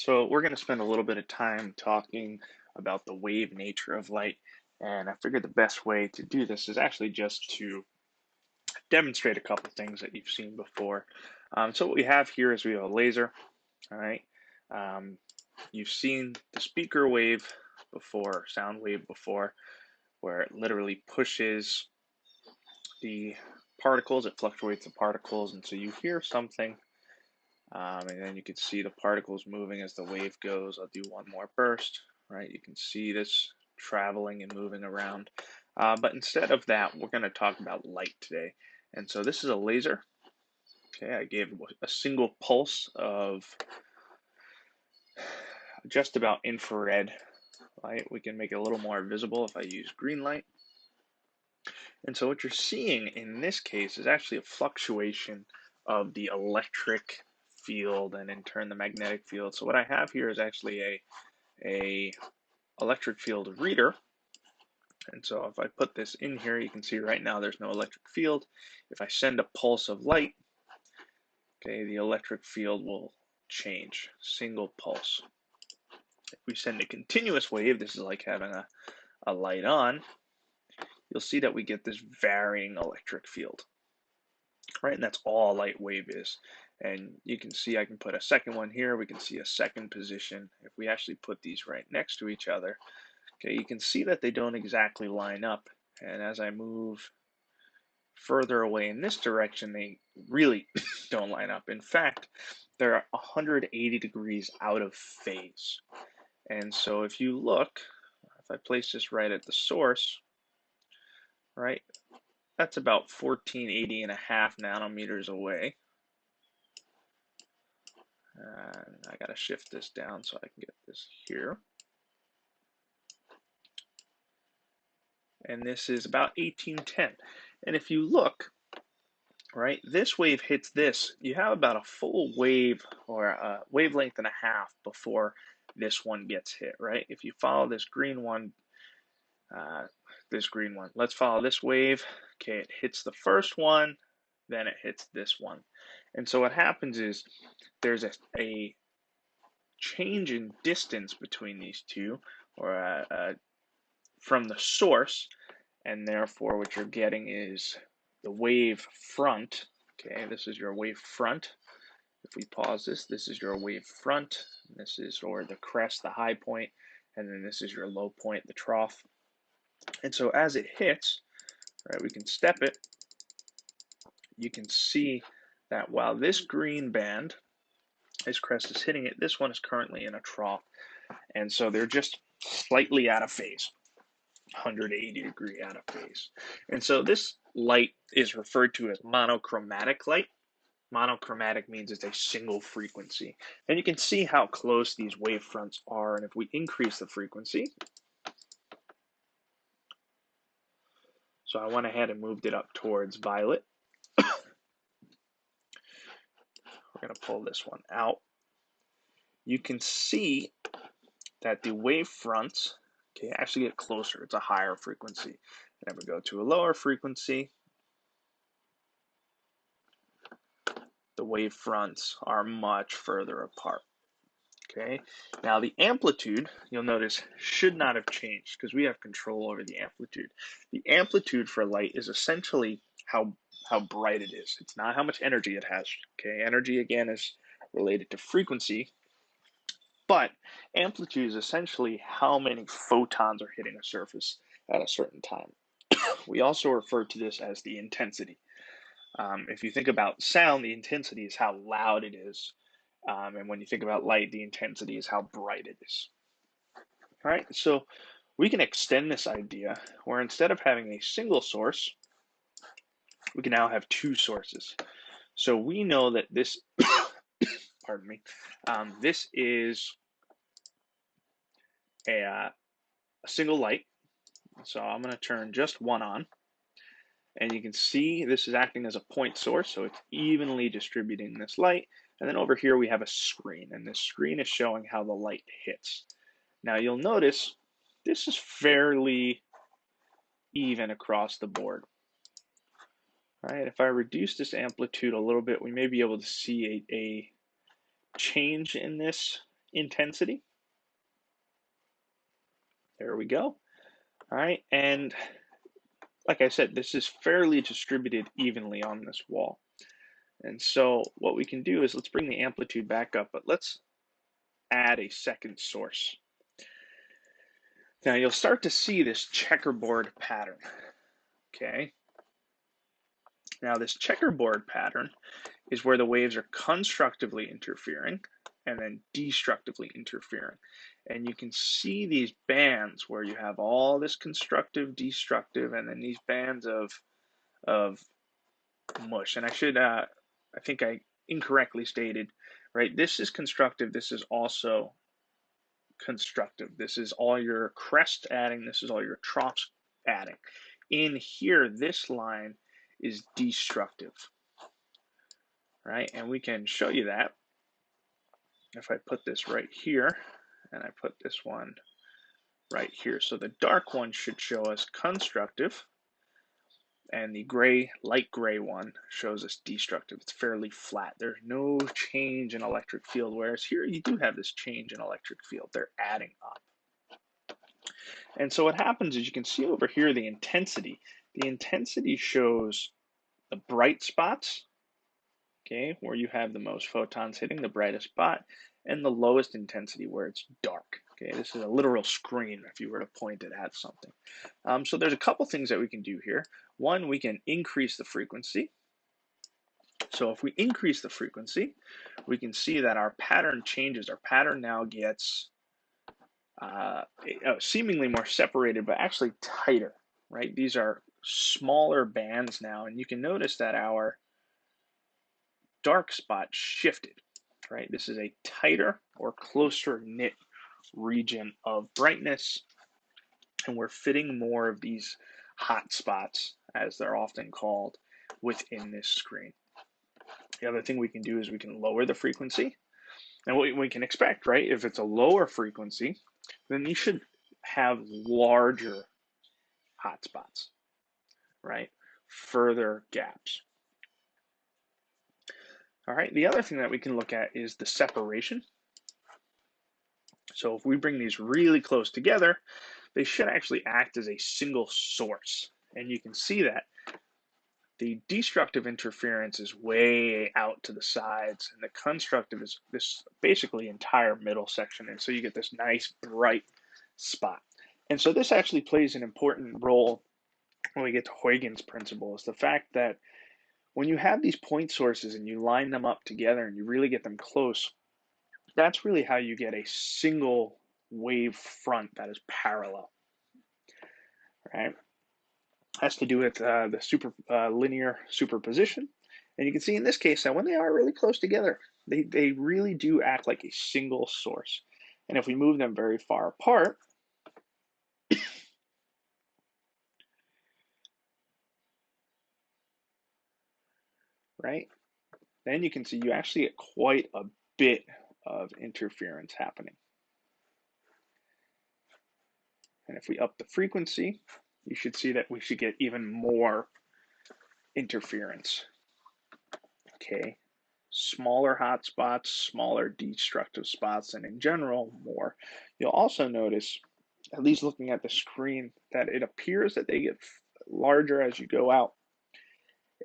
So we're going to spend a little bit of time talking about the wave nature of light. And I figured the best way to do this is actually just to demonstrate a couple things that you've seen before. So what we have here is we have a laser, all right? Um, you've seen the speaker wave before, sound wave before, where it literally pushes the particles, it fluctuates the particles, and so you hear something. And then you can see the particles moving as the wave goes. I'll do one more burst, right? You can see this traveling and moving around. But instead of that, we're going to talk about light today. And so this is a laser. Okay, I gave a single pulse of just about infrared light. We can make it a little more visible if I use green light. And so what you're seeing in this case is actually a fluctuation of the electric field and in turn the magnetic field. So what I have here is actually a electric field reader. And so if I put this in here, you can see right now there's no electric field. If I send a pulse of light, okay, the electric field will change, single pulse. If we send a continuous wave, this is like having a light on, you'll see that we get this varying electric field, right? And that's all a light wave is. And you can see I can put a second one here. We can see a second position. If we actually put these right next to each other, okay, you can see that they don't exactly line up. And as I move further away in this direction, they really don't line up. In fact, they're 180 degrees out of phase. And so if you look, if I place this right at the source, right, that's about 1480 and a half nanometers away. And I got to shift this down so I can get this here. And this is about 1810. And if you look, right, this wave hits this, you have about a full wave or a wavelength and a half before this one gets hit, right? If you follow this green one, let's follow this wave. Okay, it hits the first one, then it hits this one. And so what happens is there's a change in distance between these two, or from the source, and therefore what you're getting is the wave front. Okay, this is your wave front. If we pause this, this is your wave front. This is, or the crest, the high point, and then this is your low point, the trough. And so as it hits, right, we can step it. You can see that while this green band, this crest is hitting it, this one is currently in a trough. And so they're just slightly out of phase, 180 degree out of phase. And so this light is referred to as monochromatic light. Monochromatic means it's a single frequency. And you can see how close these wave fronts are. And if we increase the frequency, so I went ahead and moved it up towards violet. We're going to pull this one out. You can see that the wave fronts, okay, actually get closer. It's a higher frequency. And if we go to a lower frequency, the wave fronts are much further apart. Okay, now the amplitude, you'll notice, should not have changed because we have control over the amplitude. The amplitude for light is essentially how bright it is. It's not how much energy it has. Okay, energy again is related to frequency, but amplitude is essentially how many photons are hitting a surface at a certain time. We also refer to this as the intensity. If you think about sound, the intensity is how loud it is. And when you think about light, the intensity is how bright it is. All right, so we can extend this idea where instead of having a single source, we can now have two sources. So we know that this, pardon me, this is a single light. So I'm going to turn just one on. And you can see this is acting as a point source, so it's evenly distributing this light. And then over here we have a screen, and this screen is showing how the light hits. Now you'll notice this is fairly even across the board. All right, if I reduce this amplitude a little bit, we may be able to see a change in this intensity. There we go. All right, and like I said, this is fairly distributed evenly on this wall. And so what we can do is let's bring the amplitude back up, but let's add a second source. Now you'll start to see this checkerboard pattern, okay? Now this checkerboard pattern is where the waves are constructively interfering and then destructively interfering. And you can see these bands where you have all this constructive, destructive, and then these bands of mush. And I think I incorrectly stated, right? This is constructive. This is also constructive. This is all your crest adding. This is all your troughs adding. In here, this line is destructive, right? And we can show you that if I put this right here and I put this one right here. So the dark one should show us constructive, and the gray, light gray one shows us destructive. It's fairly flat. There's no change in electric field, whereas here you do have this change in electric field. They're adding up. And so what happens is you can see over here the intensity. The intensity shows the bright spots, okay, where you have the most photons hitting, the brightest spot, and the lowest intensity where it's dark. Okay, this is a literal screen if you were to point it at something. So there's a couple things that we can do here. One, we can increase the frequency. So if we increase the frequency, we can see that our pattern changes. Our pattern now gets seemingly more separated, but actually tighter, right? These are smaller bands now, and you can notice that our dark spot shifted, right? This is a tighter or closer knit region of brightness, and we're fitting more of these hot spots, as they're often called, within this screen. The other thing we can do is we can lower the frequency, and what we can expect, right? If it's a lower frequency, then you should have larger hotspots, right? Further gaps. All right, the other thing that we can look at is the separation. So if we bring these really close together, they should actually act as a single source. And you can see that the destructive interference is way out to the sides, and the constructive is this basically entire middle section. And so you get this nice bright spot. And so this actually plays an important role when we get to Huygens principle, is the fact that when you have these point sources and you line them up together and you really get them close, that's really how you get a single wave front that is parallel, right? Has to do with the linear superposition. And you can see in this case that when they are really close together, they really do act like a single source. And if we move them very far apart, right, then you can see you actually get quite a bit of interference happening. And if we up the frequency, you should see that we should get even more interference. Okay, smaller hot spots, smaller destructive spots, and in general, more. You'll also notice, at least looking at the screen, that it appears that they get larger as you go out.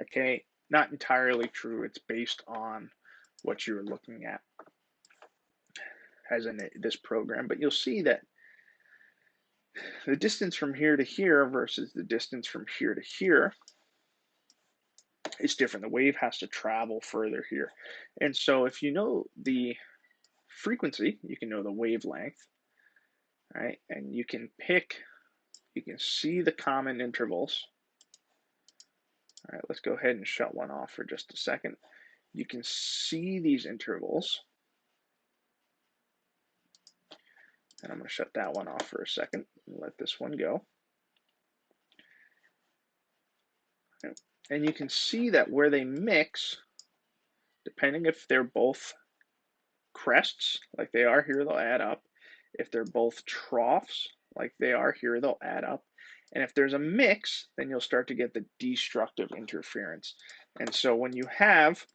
Okay, not entirely true. It's based on what you're looking at as in this program, but you'll see that the distance from here to here versus the distance from here to here is different. The wave has to travel further here. And so if you know the frequency, you can know the wavelength, right? And you can see the common intervals. All right, let's go ahead and shut one off for just a second. You can see these intervals. And I'm going to shut that one off for a second and let this one go. And you can see that where they mix, depending if they're both crests, like they are here, they'll add up. If they're both troughs, like they are here, they'll add up. And if there's a mix, then you'll start to get the destructive interference. And so when you have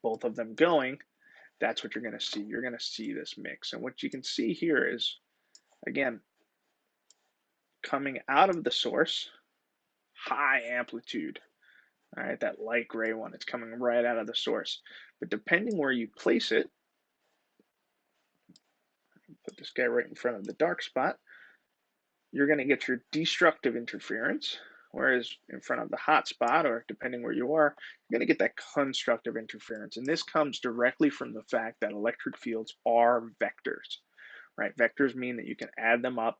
both of them going, that's what you're going to see. You're going to see this mix. And what you can see here is, again, coming out of the source, high amplitude. All right, that light gray one, it's coming right out of the source. But depending where you place it, put this guy right in front of the dark spot, you're going to get your destructive interference, whereas in front of the hot spot, or depending where you are, you're going to get that constructive interference. And this comes directly from the fact that electric fields are vectors, right? Vectors mean that you can add them up,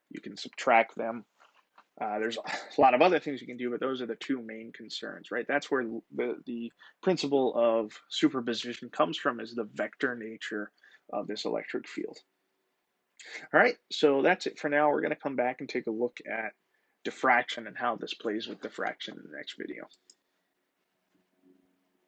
you can subtract them. There's a lot of other things you can do, but those are the two main concerns, right? That's where the principle of superposition comes from, is the vector nature of this electric field. All right, so that's it for now. We're going to come back and take a look at diffraction and how this plays with diffraction in the next video.